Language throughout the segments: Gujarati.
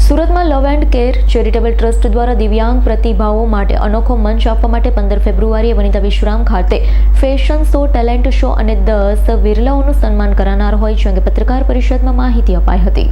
સુરતમાં લવ એન્ડ કેર ચેરિટેબલ ટ્રસ્ટ દ્વારા દિવ્યાંગ પ્રતિભાઓ માટે અનોખો મંચ આપવા માટે 15 ફેબ્રુઆરીએ વનિતા વિશ્રામ ખાતે ફેશન શો, ટેલેન્ટ શો અને 10 વિરલાઓનું સન્માન કરાનાર હોય છે, અંગે પત્રકાર પરિષદમાં માહિતી અપાઈ હતી.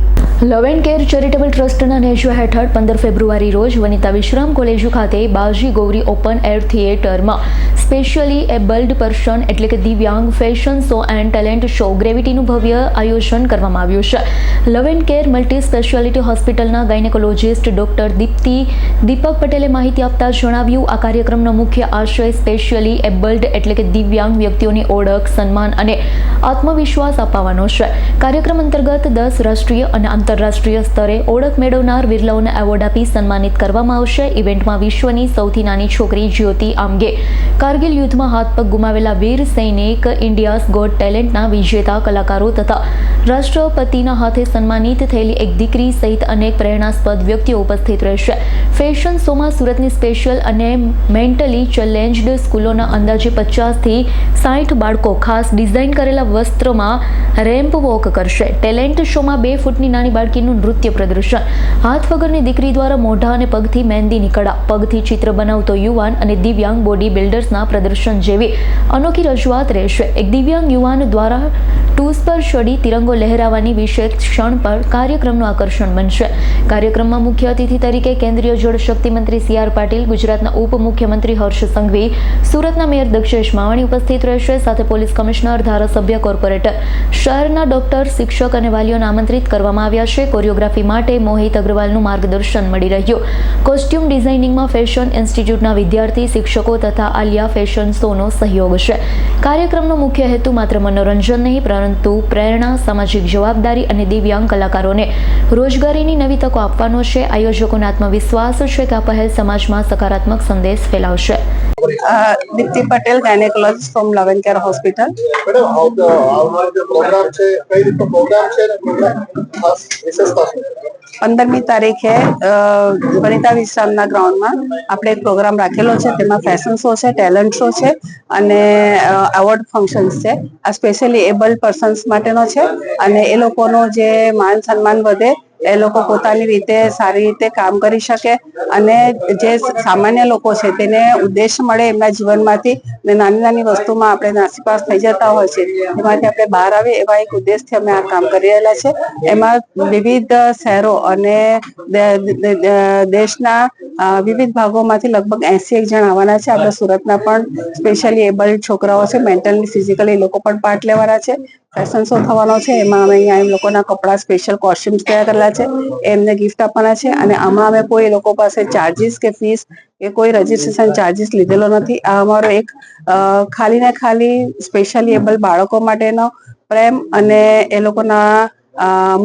લવ એન્ડ કેર ચેરિટેબલ ટ્રસ્ટના નેજા હેઠળ 15 ફેબ્રુઆરી રોજ વનિતા વિશ્રામ કોલેજ ખાતે બાજી ગૌરી ઓપન એર થિયેટરમાં સ્પેશિયલી એબલ્ડ પર્સન એટલે કે દિવ્યાંગ fashion show and talent show ગ્રેવિટીનું ભવ્ય આયોજન કરવામાં આવ્યું છે. Love and care multi speciality હોસ્પિટલના ગાયનેકોલોજિસ્ટ ડોક્ટર દીપક પટેલે માહિતી આપતા જણાવ્યું, આ કાર્યક્રમનો મુખ્ય આશય સ્પેશિયલી એબલ્ડ એટલે કે દિવ્યાંગ વ્યક્તિઓની ઓળખ, સન્માન અને આત્મવિશ્વાસ અપાવવાનો છે. કાર્યક્રમ અંતર્ગત 10 રાષ્ટ્રીય અને આંતરરાષ્ટ્રીય સ્તરે ઓળખ મેળવનાર વિરલાઓને એવોર્ડ આપી સન્માનિત કરવામાં આવશે. ઇવેન્ટમાં વિશ્વની સૌથી નાની છોકરી જ્યોતિ આમગે, કારગિલ યુદ્ધમાં હાથ પગ ગુમાવેલા વીર સૈનિક, ઇન્ડિયાઝ ગોટ ટેલેન્ટના વિજેતા કલાકારો તથા રાષ્ટ્રપતિના હાથે સન્માનિત થયેલી એક દીકરી સહિત અનેક પ્રેરણાસ્પદ વ્યક્તિઓ ઉપસ્થિત રહેશે. ફેશન શોમાં સુરતની સ્પેશિયલ અને મેન્ટલી ચેલેન્જડ સ્કૂલોના અંદાજે 50 થી 60 બાળકો ખાસ ડિઝાઇન કરેલા વસ્ત્રમાં રેમ્પ વોક કરશે. ટેલેન્ટ શોમાં 2 ફૂટની નાની બાળકીનું નૃત્ય પ્રદર્શન, હાથ વગરની દીકરી દ્વારા મોઢા અને પગથી મહેંદીની કળા, પગથી ચિત્ર બનાવતો યુવાન અને દિવ્યાંગ બોડી બિલ્ડર્સના પ્રદર્શન જેવી અનોખી રજૂઆત રહેશે. એક દિવ્યાંગ યુવાન દ્વારા ટૂસ પર ચડી તિરંગો લહેરાવવાની વિશેષ ક્ષણ પર કાર્યક્રમનું આકર્ષણ બનશે. કાર્યક્રમમાં મુખ્ય અતિથિ તરીકે કેન્દ્રીય જળશક્તિ મંત્રી CR પાટીલ, ગુજરાતના ઉપમુખ્યમંત્રી હર્ષ સંઘવી, સુરતના મેયર દક્ષેશ માવાણી ઉપસ્થિત રહેશે. સાથે પોલીસ કમિશનર, ધારાસભ્ય, કોર્પોરેટર, શહેરના ડોક્ટર, શિક્ષક અને વાલીઓને આમંત્રિત કરવામાં આવ્યા છે. કોરિયોગ્રાફી માટે મોહિત અગ્રવાલનું માર્ગદર્શન મળી રહ્યું. કોસ્ટ્યુમ ડિઝાઇનિંગમાં ફેશન ઇન્સ્ટિટ્યૂટના વિદ્યાર્થી, શિક્ષકો તથા આલિયા ફેશન શોનો સહયોગ છે. કાર્યક્રમનો મુખ્ય હેતુ માત્ર મનોરંજન નહીં પરંતુ પ્રેરણા, સામાજિક જવાબદારી અને દિવ્યાંગ કલાકારોને રોજગારીની નવી તકો આપવાનો છે. આયોજકોને આત્મવિશ્વાસ છે કે આ પહેલ સમાજમાં સકારાત્મક સંદેશ ફેલાવશે. Dipti Patel, gynaecologist from love and care hospital. Programme છે, કઈ રીતનો પ્રોગ્રામ છે અને પ્રોગ્રામ ખાસ વિશેષતા શું છે? 15મી તારીખે વનિતા વિશ્રામના ગ્રાઉન્ડમાં આપણે એક પ્રોગ્રામ રાખેલો છે. તેમાં ફેશન શો છે, ટેલેન્ટ શો છે અને એવોર્ડ ફંક્શન્સ છે. આ સ્પેશિયલી એબલ્ડ પર્સન્સ માટેનો છે અને એ લોકોનો જે માન સન્માન વધે, એ લોકો પોતાની રીતે સારી રીતે કામ કરી શકે અને જે સામાન્ય લોકો છે તેને ઉદ્દેશ મળે એમના જીવનમાંથી. નાની નાની વસ્તુમાં આપણે નાસીપાસ થઈ જતા હોય છે, એમાંથી આપણે બહાર આવીએ એવા એક ઉદ્દેશથી અમે આ કામ કરી રહેલા છે. એમાં વિવિધ શહેરો અને દેશના વિવિધ ભાગોમાંથી લગભગ 81 જણ આવવાના છે. આપણે સુરતના પણ સ્પેશિયલી એબલ્ડ છોકરાઓ છે, મેન્ટલી ફિઝિકલી, એ લોકો પણ પાર્ટ લેવાના છે. ફેશન શો થવાનો છે, એમાં અમે અહીંયા એમ લોકોના કપડા, સ્પેશિયલ કોસ્ટ્યુમ્સ તૈયાર કરેલા છે, એમને ગિફ્ટ આપવાના છે. અને આમાં અમે કોઈ લોકો પાસે ચાર્જીસ કે ફીસ કે કોઈ રજીસ્ટ્રેશન ચાર્જીસ લીધેલો નથી. આ અમારો એક ખાલી ને ખાલી સ્પેશિયલી એબલ બાળકો માટેનો પ્રેમ અને એ લોકોના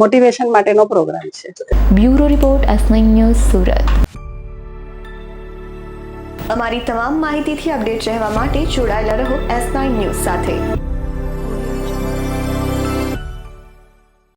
મોટિવેશન માટેનો પ્રોગ્રામ છે. Bureau report, S9 news, Surat. અમારી તમામ માહિતીથી અપડેટ રહેવા માટે જોડાયેલા રહો S9 ન્યૂઝ સાથે.